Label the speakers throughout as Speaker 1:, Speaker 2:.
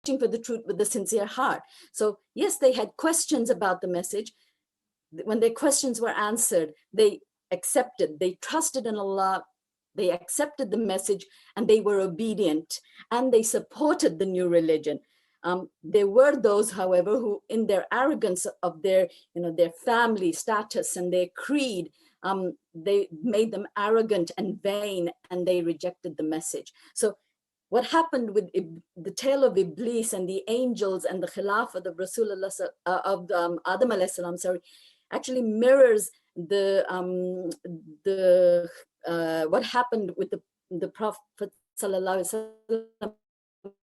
Speaker 1: for the truth with a sincere heart. So yes, they had questions about the message. When their questions were answered, they accepted, they trusted in Allah, they accepted the message, and they were obedient, and they supported the new religion. There were those, however, who in their arrogance of their, their family status and their creed, they made them arrogant and vain, and they rejected the message. So what happened with the tale of Iblis and the angels and the Khilafat of Rasulullah, of Adam alayhi salam, actually mirrors what happened with the Prophet sallallahu alaihi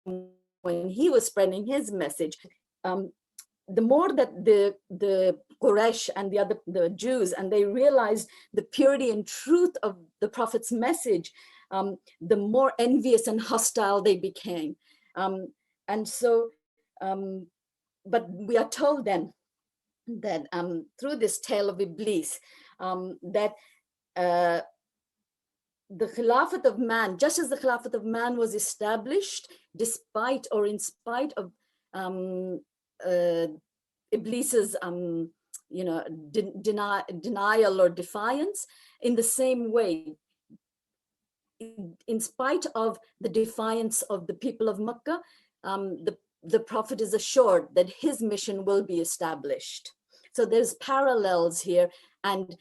Speaker 1: wasallam when he was spreading his message. The more that the Quraysh and the Jews, and they realized the purity and truth of the Prophet's message, the more envious and hostile they became. But we are told then that through this tale of Iblis, that the Khilafat of man, just as the Khilafat of man was established despite or in spite of Iblis's denial or defiance, in the same way, in spite of the defiance of the people of Makkah, the Prophet is assured that his mission will be established. So there's parallels here, and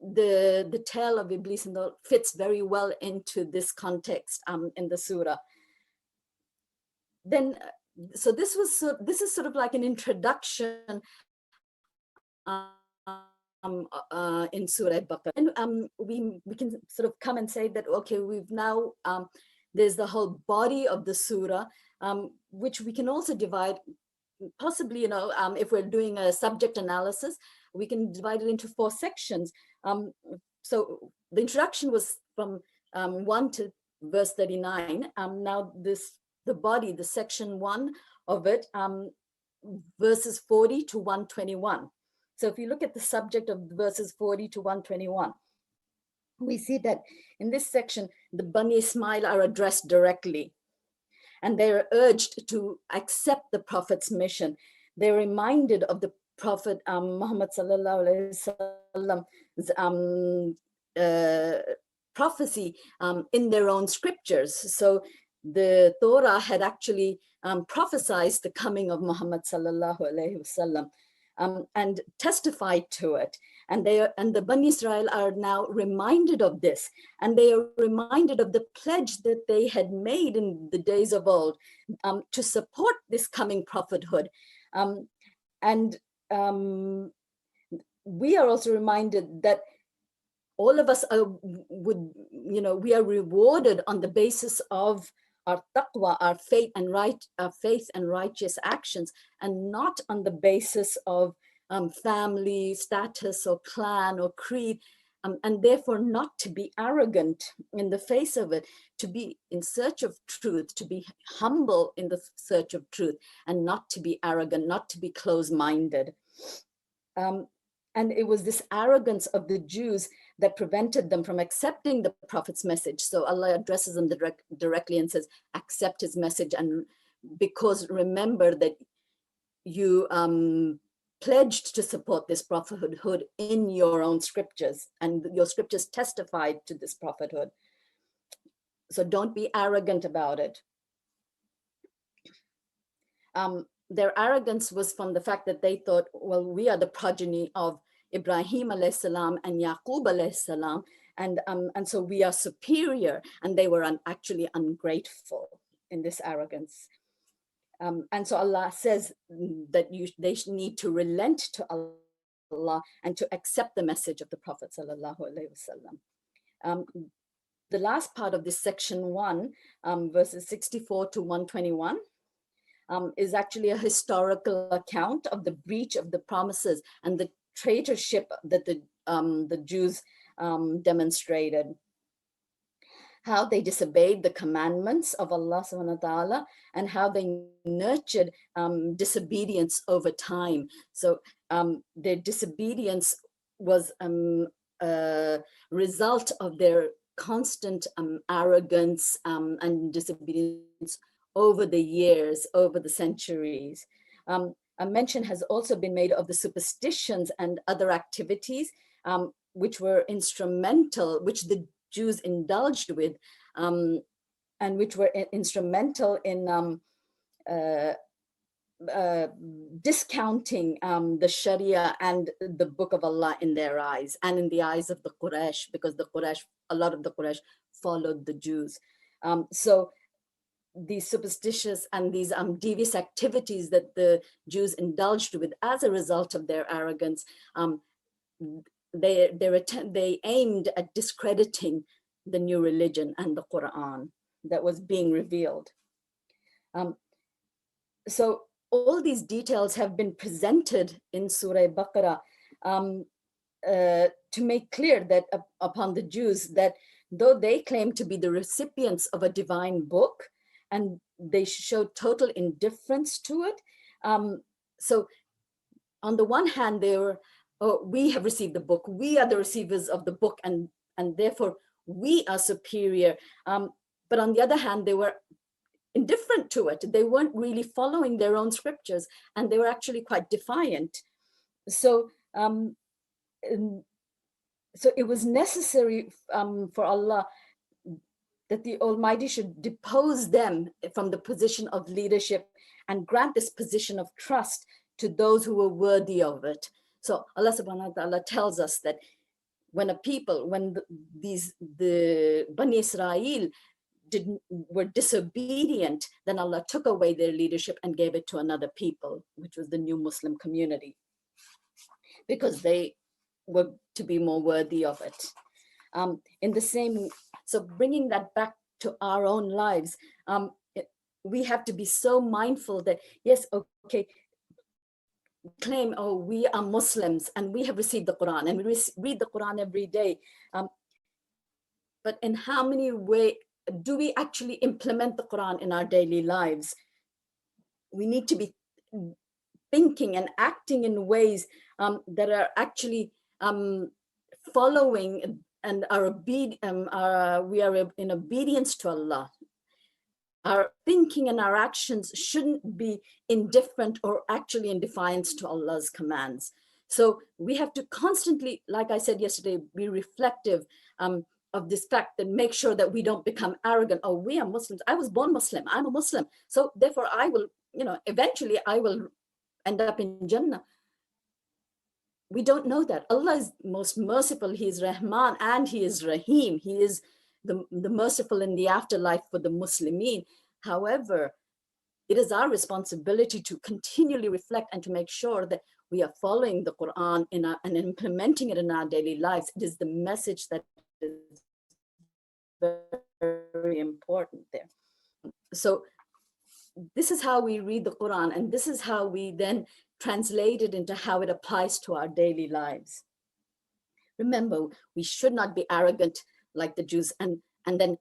Speaker 1: the tale of Iblis fits very well into this context in the surah. Then, so this is sort of like an introduction in Surah Baqrah. And we can sort of come and say that, okay, we've now, there's the whole body of the surah, which we can also divide, possibly, if we're doing a subject analysis, we can divide it into 4 sections. So the introduction was from 1 to verse 39. Now the body, the section 1 of it, verses 40 to 121. So if you look at the subject of verses 40 to 121, we see that in this section, the Bani Ismail are addressed directly, and they are urged to accept the Prophet's mission. They're reminded of the Prophet Muhammad sallallahu alaihi wasallam's prophecy in their own scriptures. So the Torah had actually prophesied the coming of Muhammad sallallahu alaihi wasallam and testified to it. And the Bani Israel are now reminded of this, and they are reminded of the pledge that they had made in the days of old to support this coming prophethood. We are also reminded that all of us we are rewarded on the basis of our taqwa, our faith and righteous actions, and not on the basis of family status or clan or creed, and therefore not to be arrogant in the face of it, to be in search of truth, to be humble in the search of truth, and not to be arrogant, not to be close-minded. And it was this arrogance of the Jews that prevented them from accepting the Prophet's message. So Allah addresses them directly and says, accept his message, and because remember that you pledged to support this prophethood in your own scriptures, and your scriptures testified to this prophethood. So don't be arrogant about it. Their arrogance was from the fact that they thought, well, we are the progeny of Ibrahim alayhi salam and Yaqub alayhi salam, and so we are superior, and they were actually ungrateful in this arrogance. And so Allah says that they need to relent to Allah and to accept the message of the Prophet sallallahu alaihi wasallam. The last part of this section 1, verses 64 to 121, is actually a historical account of the breach of the promises and the traitorship that the Jews demonstrated. How they disobeyed the commandments of Allah subhanahu wa ta'ala, and how they nurtured disobedience over time. So their disobedience was a result of their constant arrogance and disobedience over the years, over the centuries. A mention has also been made of the superstitions and other activities which were instrumental, which the Jews indulged with, and which were instrumental in discounting the Sharia and the Book of Allah in their eyes and in the eyes of the Quraysh, because the Quraysh, a lot of the Quraysh followed the Jews. So these superstitious and these devious activities that the Jews indulged with as a result of their arrogance, they aimed at discrediting the new religion and the Quran that was being revealed. So all these details have been presented in Surah Baqrah to make clear that upon the Jews that though they claim to be the recipients of a divine book and they showed total indifference to it. So on the one hand, they were, oh, we have received the book, we are the receivers of the book, and therefore we are superior. But on the other hand, they were indifferent to it. They weren't really following their own scriptures, and they were actually quite defiant. So, so it was necessary for Allah that the Almighty should depose them from the position of leadership and grant this position of trust to those who were worthy of it. So Allah subhanahu wa ta'ala tells us that when a people, when the Bani Israel were disobedient, then Allah took away their leadership and gave it to another people, which was the new Muslim community, because they were to be more worthy of it. In the same, so bringing that back to our own lives, we have to be so mindful that, yes, okay, claim, oh, we are Muslims and we have received the Quran and we read the Quran every day. But in how many ways do we actually implement the Quran in our daily lives? We need to be thinking and acting in ways that are actually following and we are in obedience to Allah. Our thinking and our actions shouldn't be indifferent or actually in defiance to Allah's commands. So we have to constantly, like I said yesterday, be reflective of this fact and make sure that we don't become arrogant. Oh, we are Muslims. I was born Muslim. I'm a Muslim. So therefore I will, eventually I will end up in Jannah. We don't know that. Allah is most merciful. He is Rahman and He is Rahim. He is the merciful in the afterlife for the Muslimin. However, it is our responsibility to continually reflect and to make sure that we are following the Quran and implementing it in our daily lives. It is the message that is very important there. So this is how we read the Quran, and this is how we then translate it into how it applies to our daily lives. Remember, we should not be arrogant like the Jews and then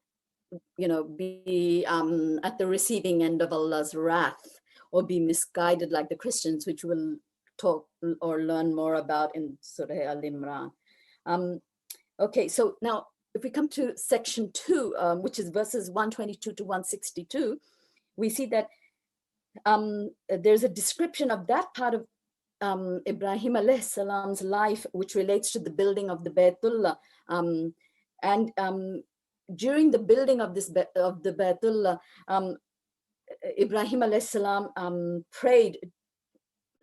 Speaker 1: be at the receiving end of Allah's wrath, or be misguided like the Christians, which we'll talk or learn more about in Surah Al-Imran. Okay, so now if we come to section 2, which is verses 122 to 162, we see that there's a description of that part of Ibrahim alayhi salam's life, which relates to the building of the Baytullah. During the building of the Baytullah, Ibrahim alayhi salam prayed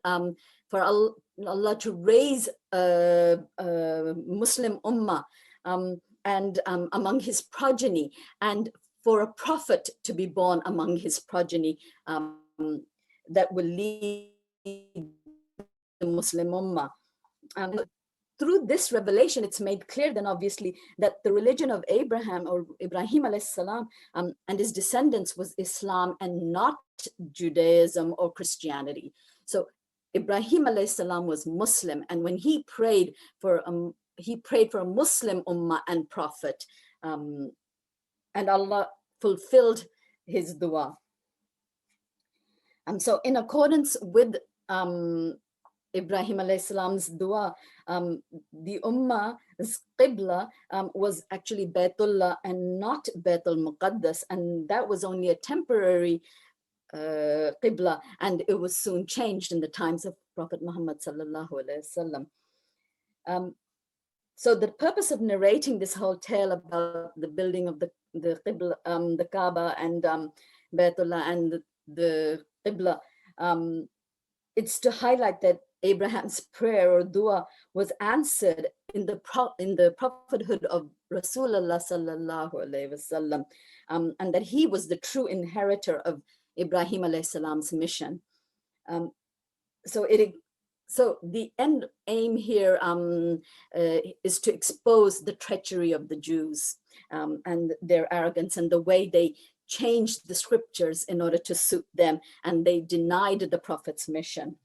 Speaker 1: for Allah to raise a Muslim ummah and among his progeny, and for a prophet to be born among his progeny that will lead the Muslim ummah. Through this revelation, it's made clear then obviously that the religion of Abraham or Ibrahim alayhi salam and his descendants was Islam and not Judaism or Christianity. So Ibrahim alayhi salam was Muslim, and when he prayed for a Muslim ummah and prophet, and Allah fulfilled his dua. And so in accordance with Ibrahim alayhi salam's dua, the ummah Qibla was actually Baytullah and not Baytul Muqaddas, and that was only a temporary Qibla, and it was soon changed in the times of Prophet Muhammad sallallahu alaihi wasallam. So the purpose of narrating this whole tale about the building of the Qibla, the Kaaba and Baytullah and the Qibla, it's to highlight that Abraham's prayer or dua was answered in the prophethood of Rasulullah sallallahu alaihi wasallam, and that he was the true inheritor of Ibrahim alayhi salam's mission. So the end aim here is to expose the treachery of the Jews and their arrogance and the way they changed the scriptures in order to suit them, and they denied the prophet's mission.